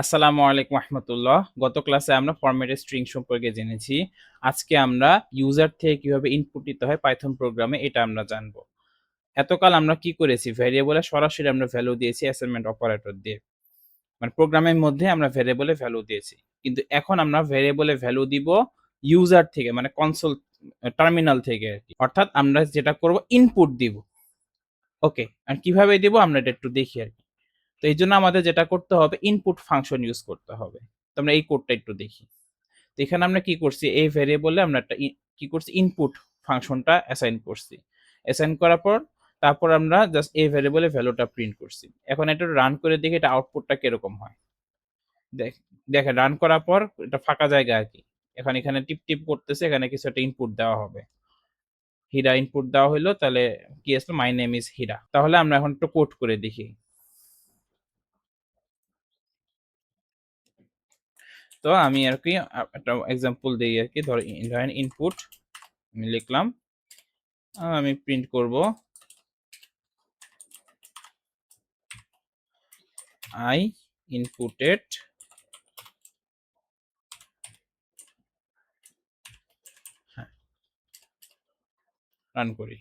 আসসালামু আলাইকুম রহমতুল্লাহ। গত ক্লাসে আমরা ফরম্যাটেড স্ট্রিং সম্পর্কে জেনেছি। আজকে আমরা ইউজার থেকে কিভাবে ইনপুট নিতে হয় পাইথন প্রোগ্রামে এটা আমরা জানবো। এতকাল আমরা কি করেছি? ভেরিয়েবলে সরাসরি আমরা ভ্যালু দিয়েছি অ্যাসাইনমেন্ট অপারেটর দিয়ে। মানে প্রোগ্রামের মধ্যে আমরা ভেরিয়েবলে ভ্যালু দিয়েছি। কিন্তু এখন আমরা ভেরিয়েবলে ভ্যালু দিব ইউজার থেকে মানে কনসোল টার্মিনাল থেকে আরকি। অর্থাৎ আমরা যেটা করব ইনপুট দিব। ওকে। আর কিভাবে দিব আমরা এটা একটু দেখি আরকি। তো এইজন্য আমাদের যেটা করতে হবে ইনপুট ফাংশন ইউজ করতে হবে। তো আমরা এই কোডটা একটু দেখি। তো এখানে আমরা কি করছি এই ভেরিয়েবলে আমরা একটা কি করছি ইনপুট ফাংশনটা অ্যাসাইন করছি। অ্যাসাইন করার পর তারপর আমরা জাস্ট এই ভেরিয়েবলে ভ্যালুটা প্রিন্ট করছি। এখন এটা রান করে দেখি এটা আউটপুটটা কিরকম হয়। দেখ দেখেন রান করার পর এটা ফাঁকা জায়গা আরকি। এখন এখানে টিপ করতেছে এখানে কিছু একটা ইনপুট দেওয়া হবে। হীরা ইনপুট দেওয়া হইলো তাহলে কি আসলো মাই নেম ইস হীরা। তাহলে আমরা এখন একটু কোড করে দেখি। তো আমি আরকি একটা এক্সাম্পল দেই আরকি। ধরেন ইনপুট আমি লিখলাম। আমি প্রিন্ট করব I inputted হ্যাঁ, রান করি।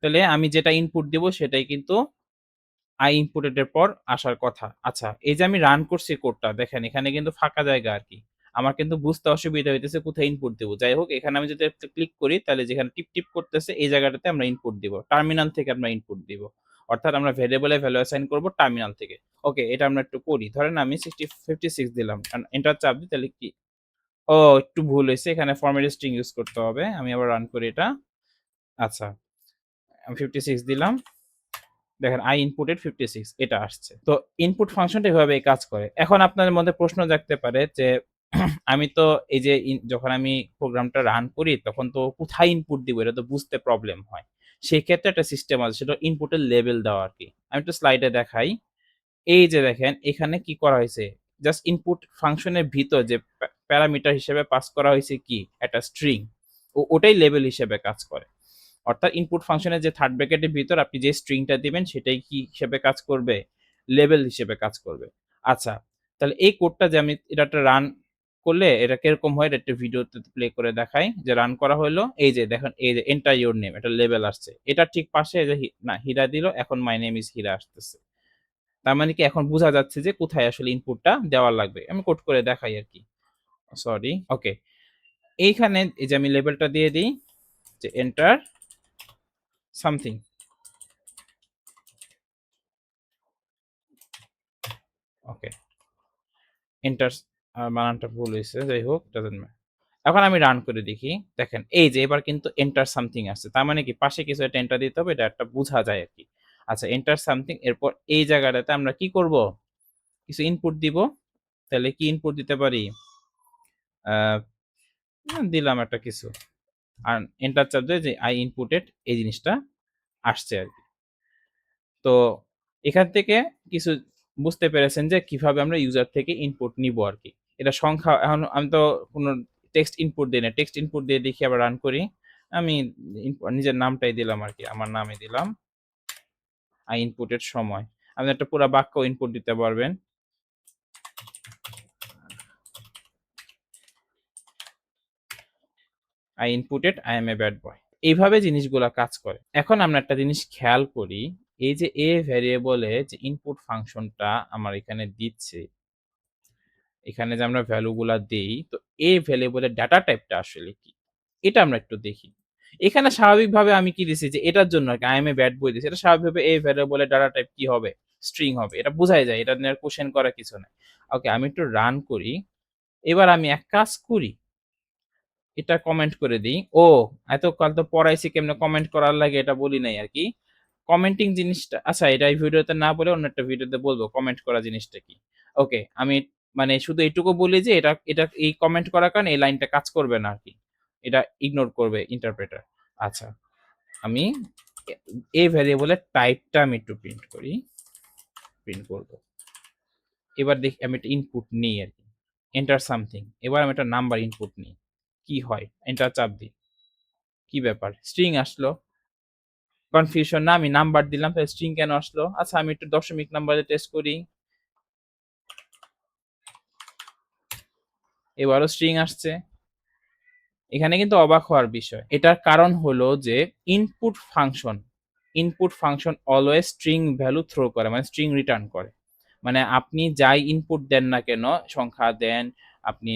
তাহলে আমি যেটা ইনপুট দিব সেটাই কিন্তু I inputted এর পর আসার কথা। আচ্ছা, এই যে আমি রান করছি কোডটা দেখেন এখানে কিন্তু ফাঁকা জায়গা আরকি। আমার কিন্তু বুঝতে অসুবিধা হইতেছে কোথায় ইনপুট দিব। যাই হোক এখানে আমি যদি একটা ক্লিক করি তাহলে যেখানে টিপ করতেছে এই জায়গাটাতে আমরা ইনপুট দিব। টার্মিনাল থেকে আমরা ইনপুট দিব। অর্থাৎ আমরা ভেরিয়েবলে ভ্যালু অ্যাসাইন করব টার্মিনাল থেকে। ওকে, এটা আমরা একটু করি। ধরেন আমি 56 দিলাম। এন্টার চাপ দিই তাহলে কি ও একটু ভুল হইছে। এখানে ফরম্যাট স্ট্রিং ইউজ করতে হবে। আমি আবার রান করি এটা। আচ্ছা, আমি 56 দিলাম। দেখেন I inputted 56 এটা আসছে। তো ইনপুট ফাংশনটা এভাবেই কাজ করে। এখন আপনাদের মধ্যে প্রশ্ন জাগতে পারে যে আমি তো এই যে যখন আমি প্রোগ্রামটা রান করি তখন তো কোথায় ইনপুট দিব এটা তো বুঝতে প্রবলেম হয়। সেই ক্ষেত্রে একটা সিস্টেম আছে সেটা ইনপুটের লেভেল দেওয়া আরকি। আমি একটু স্লাইডে দেখাই। এই যে দেখেন এখানে কি করা হয়েছে? জাস্ট ইনপুট ফাংশনের ভিতর যে প্যারামিটার হিসেবে পাস করা হয়েছে কি? একটা স্ট্রিং। ওটাই লেভেল হিসেবে কাজ করে। অর্থাৎ ইনপুট ফাংশনের যে থার্ড ব্র্যাকেটের ভিতর আপনি যে স্ট্রিংটা দিবেন সেটাই কি হিসেবে কাজ করবে? লেভেল হিসেবে কাজ করবে। আচ্ছা, তাহলে এই কোডটা যে আমি এটা একটা রান করলে এটা কিরকম হয় এটা একটা ভিডিওতে প্লে করে দেখাই। যে রান করা হইলো এই যে দেখেন এই যে এন্টার ইউর নেম এটা লেভেল আসছে। এটার ঠিক পাশে এই যে না হীরা দিল এখন মাই নেম ইস হীরা আসতেছে। তার মানে কি এখন বুঝা যাচ্ছে যে কোথায় আসলে ইনপুটটা দেওয়া লাগবে। আমি কোড করে দেখাই আরকি। সরি, ওকে। এইখানে এই যে আমি লেবেলটা দিয়ে দেই যে এন্টার সামথিং। ওকে, এন্টার বানানটা ভুল হইছে। যাই হোক ডাজন্ট ম্যাটার। এখন আমি রান করে দেখি। দেখেন এই যে এবার কিন্তু এন্টার সামথিং আসছে। তার মানে কি পাশে কিছু একটা এন্টার দিতে হবে এটা একটা বুঝা যায় আরকি। আচ্ছা এন্টার সামথিং এরপর এই জায়গাটাতে আমরা কি করব? কিছু ইনপুট দিব। তাহলে কি ইনপুট দিতে পারি? আ দিলাম একটা কিছু। আর এন্টার চাপ দিয়ে যে I inputted এই জিনিসটা আসছে আরকি। তো এখান থেকে কিছু বুঝতে পেরেছেন যে কিভাবে আমরা ইউজার থেকে ইনপুট নিবো আরকি। এটা সংখ্যা এখন আমি তো কোন টেক্সট ইনপুট দেই নাই। টেক্সট ইনপুট দিয়ে দেখি আবার রান করি। আমি নিজের নামটাই দিলাম আরকি। আমার নামই দিলাম। I inputted সময়। আপনি একটা পুরা বাক্য ইনপুট দিতে পারবেন। I inputted I am a bad boy। এইভাবে জিনিসগুলা কাজ করে। এখন আমরা একটা জিনিস খেয়াল করি, এই যে a ভ্যারিয়েবলে যে ইনপুট ফাংশনটা আমার এখানে দিচ্ছে এখানে যে আমরা ভ্যালু গুলা দেই, তো এই ভ্যারিয়েবলের ডাটা টাইপটা আসলে কি? এটা আমরা একটু দেখি। এখানে স্বাভাবিকভাবে আমি কি দিছি যে এটার জন্য আরকি I am a bad boy দিছি। এটা স্বাভাবিকভাবে এই ভ্যারিয়েবলের ডাটা টাইপ কি হবে? স্ট্রিং হবে। এটা বুঝাই যায়। এটা নিয়ে আর কোয়েশ্চেন করার কিছু নাই। ওকে, আমি একটু রান করি। এবার আমি এক কাজ করি। এটা কমেন্ট করে দেই। ও এতকাল তো পড়াইছি কেমনে কমেন্ট করার লাগে এটা বলি নাই আরকি। কমেন্টিং জিনিসটা আচ্ছা এটা এই ভিডিওতে না বলে অন্য একটা ভিডিওতে বলব কমেন্ট করা জিনিসটা কি। ওকে, আমি মানে শুধু এইটুকু বলি যে এটা এই কমেন্ট করার কারণে এই লাইনটা কাজ করবে না আরকি। এটা ইগনোর করবে ইন্টারপ্রেটার। আচ্ছা, আমি এ এই ভেরিয়েবলের টাইপটা আমি একটু প্রিন্ট করি। প্রিন্ট করব। এবার দেখি আমি একটা ইনপুট নেই আরকি। Enter something. এবার আমি একটা নাম্বার ইনপুট নিই। কি হয়? এন্টার চাপ দিই। কি ব্যাপার? স্ট্রিং আসলো। কনফিউশন না আমি নাম্বার দিলাম তাহলে স্ট্রিং কেন আসলো? আচ্ছা আমি একটু দশমিক নাম্বার দিয়ে টেস্ট করি। এবারও স্ট্রিং আসছে। এখানে কিন্তু অবাক হওয়ার বিষয়। এটার কারণ হলো যে input function always string value throw করে, মানে স্ট্রিং রিটার্ন করে। মানে আপনি যাই ইনপুট দেন না কেন, সংখ্যা দেন, আপনি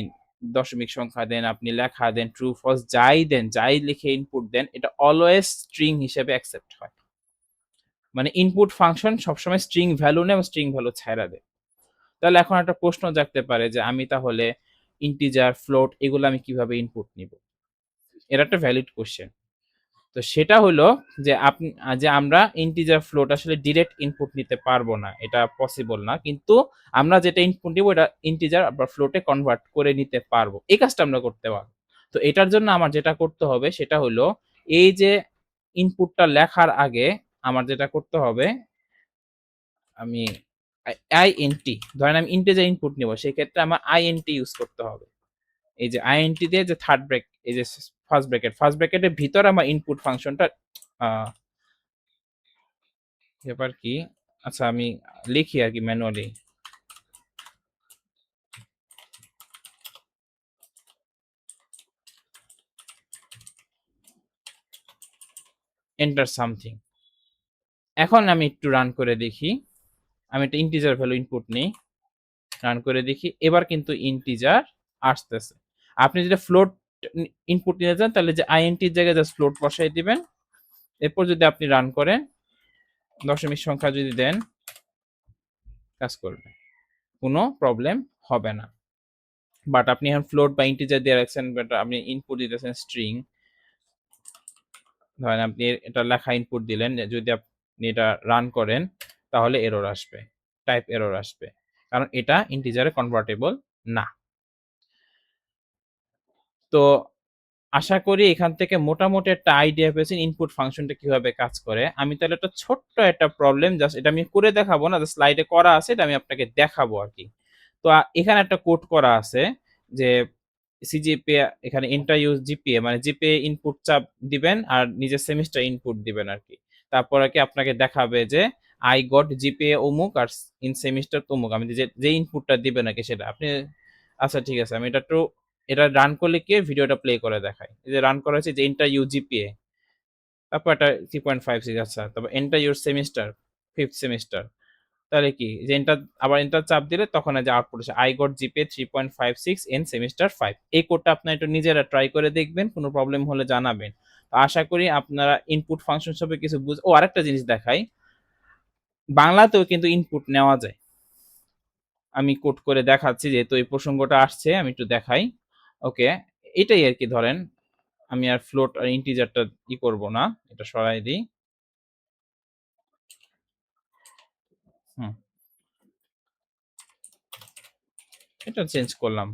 দশমিক সংখ্যা দেন, আপনি লেখা দেন, ট্রু ফলস যাই দেন, যাই লিখে ইনপুট দেন, এটা অলওয়েজ স্ট্রিং হিসেবে অ্যাকসেপ্ট হয়। মানে ইনপুট ফাংশন সবসময় স্ট্রিং ভ্যালু নেয় এবং স্ট্রিং ভ্যালু ছাইড়া দেয়। তাহলে এখন একটা প্রশ্ন জাগতে পারে যে আমি তাহলে ইন্টিজার, ফ্লোট এগুলো আমি কিভাবে ইনপুট নিব? এটা একটা ভ্যালিড কোয়েশ্চেন। তো সেটা হলো যে যে আমরা ইন্টিজার, ফ্লোট আসলে ডিরেক্ট ইনপুট নিতে পারবো না। এটা পসিবল না। কিন্তু আমরা যেটা ইনপুট নিব এটা ইন্টিজার বা ফ্লোটে কনভার্ট করে নিতে পারবো। এই কাজটা আমরা করতে পারবো। তো এটার জন্য আমার যেটা করতে হবে সেটা হলো এই যে ইনপুটটা লেখার আগে আমার যেটা করতে হবে, আমি আইএনটি, ধরেন আমি ইন্টিজার ইনপুট নিব, সেক্ষেত্রে আমার আইএনটি ইউজ করতে হবে। এই যে আইএনটি দিয়ে যে থার্ড ব্রেক, এই যে ফার্স্ট ব্র্যাকেটের ভিতরে আমার ইনপুট ফাংশনটা ব্যাপার কি, আচ্ছা আমি লিখি আর কি ম্যানুয়ালি। Enter something. এখন আমি একটু রান করে দেখি। আমি একটা ইন্টিজার ভ্যালু ইনপুট নিই, রান করে দেখি। এবার কিন্তু ইন্টিজার আসতেছে। আপনি যদি ফ্লোট ইনপুট নিতে চান তাহলে যে আইএনটির জায়গায় জাস্ট ফ্লোট বসাই দিবেন। এরপর যদি আপনি রান করেন, দশমিক সংখ্যা যদি দেন, কাজ করবে, কোনো প্রবলেম হবে না। বাট আপনি এখন ফ্লোট বা ইন্টিজার দিয়ে রাখছেন, বাট আপনি ইনপুট দিতেছেন স্ট্রিং, ধরেন আপনি এটা লেখা ইনপুট দিলেন, যদি আপনি এটা রান করেন তাহলে এরর আসবে, টাইপ এরর আসবে, কারণ এটা ইন্টিজারে কনভার্টেবল না। তো আশা করি এখান থেকে মোটামুটি একটা আইডিয়া পেয়েছেন ইনপুট ফাংশনটা কিভাবে কাজ করে। আমি তাহলে একটা ছোট্ট একটা প্রবলেম, জাস্ট এটা আমি করে দেখাবো না, জাস্ট স্লাইডে করা আছে, এটা আমি আপনাকে দেখাবো আর কি। তো এখানে একটা কোড করা আছে যে সিজিপিএ, এখানে ইন্টার ইউজ জিপিএ, মানে জিপিএ ইনপুট চাপ দিবেন আর নিজের সেমিস্টার ইনপুট দিবেন আর কি। তারপর আর কি আপনাকে দেখাবে যে আই গট জিপিএ অমুক আর ইন সেমিস্টার তমুক, আমি যে ইনপুটটা দিবেন নাকি সেটা আপনি। আচ্ছা ঠিক আছে, আমি এটা একটু, এটা রান করলে কি ভিডিওটা প্লে করে দেখাই। এই যে রান করা হয়েছে যে এন্টার ইউ জিপিএ, তারপর এটা 3.56, আচ্ছা তারপর enter your semester, fifth semester, তাহলে কি যে এন্টার, আবার এন্টার চাপ দিলে তখন যে আউটপুট আসে I got GPA 3.56 in semester 5। এই কোডটা আপনারা একটু নিজেরা ট্রাই করে দেখবেন, কোনো প্রবলেম হলে জানাবেন। তো আশা করি আপনারা ইনপুট ফাংশন সবে কিছু ও আরেকটা জিনিস দেখাই, বাংলাতেও কিন্তু ইনপুট নেওয়া যায়। আমি কোড করে দেখাচ্ছি, যেহেতু এই প্রসঙ্গটা আসছে আমি একটু দেখাই। ওকে, এটাই আর কি, ধরেন আমি আর ফ্লোট আর ইন্টিজারটা করব না, এটা সরাই দিই। হুম, এটা চেঞ্জ করলাম।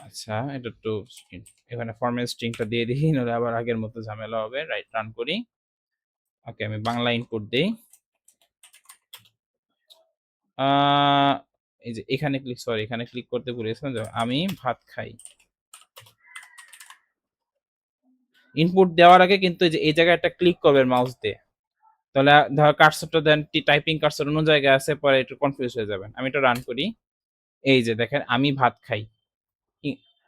আচ্ছা এটা একটু এখানে ফরম্যাট স্ট্রিংটা দিয়ে দিই, নাহলে আবার আগের মতো ঝামেলা হবে। রাইট, রান করি। ওকে, আমি বাংলা ইনপুট দেই। এই যে এখানে ক্লিক, সরি এখানে ক্লিক করতে ভুলে গেছিলাম, যে আমি ভাত খাই। ইনপুট দেওয়ার আগে কিন্তু এই যে এই জায়গায় একটা ক্লিক করবেন মাউস দিয়ে, তাহলে ধর কার্সরটা দেন, টাইপিং কার্সর অন্য জায়গায় আছে, পরে একটু কনফিউজ হয়ে যাবেন। আমি এটা রান করি। এই যে দেখেন আমি ভাত খাই,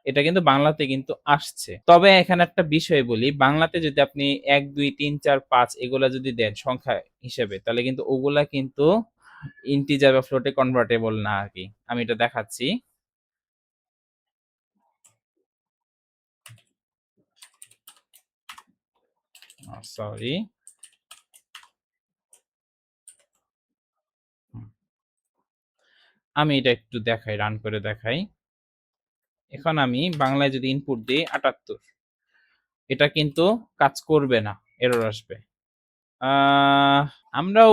এটা কিন্তু বাংলাতে কিন্তু আসছে। তবে এখানে একটা বিষয় বলি, বাংলাতে যদি আপনি ১ ২ ৩ ৪ ৫ এগুলা যদি দেন সংখ্যা হিসেবে, তাহলে কিন্তু ওগুলা কিন্তু ইন্টিজার বা ফ্লোটে কনভার্টেবল না আর কি। আমি এটা দেখাচ্ছি। সরি। আমি এটা একটু দেখাই, রান করে দেখাই। এখন আমি বাংলায় যদি ইনপুট দিই ৭৮, এটা কিন্তু কাজ করবে না, এরর আসবে। আমরাও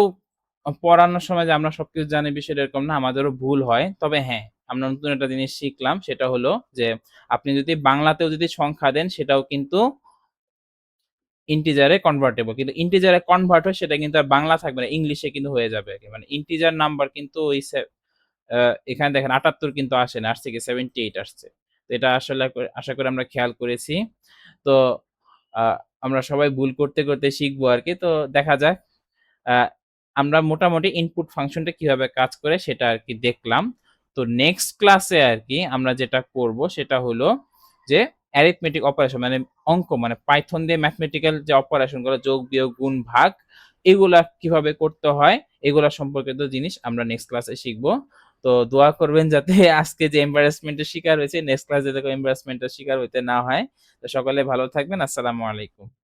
পড়ানোর সময় যে আমরা সবকিছু জানি বিষয়টা এরকম না, আমাদেরও ভুল হয়। তবে হ্যাঁ, আমরা নতুন একটা জিনিস শিখলাম, সেটা হলো যে আপনি যদি বাংলাতেও যদি সংখ্যা দেন সেটাও কিন্তু ইন্টিজারে কনভার্টেবল, কিন্তু ইন্টিজারে কনভার্ট হয় সেটা কিন্তু আর বাংলা থাকবে না, ইংলিশে কিন্তু হয়ে যাবে। মানে ইন্টিজার নাম্বার কিন্তু ওই এখানে দেখেন ৭৮ কিন্তু আসে না, আসছে কি 78 আসছে। তো এটা আসলে আশা করি আমরা খেয়াল করেছি। তো আ আমরা সবাই ভুল করতে শিখবো আরকি। তো দেখা যাক আ আমরা মোটামুটি ইনপুট ফাংশনটা কিভাবে কাজ করে সেটা আরকি দেখলাম। তো নেক্সট ক্লাসে আরকি আমরা যেটা করব সেটা হলো যে অ্যারিথমেটিক অপারেশন মানে অঙ্ক মানে পাইথন দিয়ে ম্যাথমেটিক্যাল যে অপারেশন গুলো যোগ, বিয়োগ, গুণ, ভাগ এগুলা কিভাবে করতে হয় এগুলা সম্পর্কিত জিনিস আমরা নেক্সট ক্লাসে শিখব। তো দোয়া করবেন যাতে আজকে যে এম্বারাসমেন্ট এর শিকার হয়েছি নেক্সট ক্লাসে যাতে এম্বারাসমেন্ট এর শিকার হইতে না হয়। তো সকলে ভালো থাকবেন। আসসালামু আলাইকুম।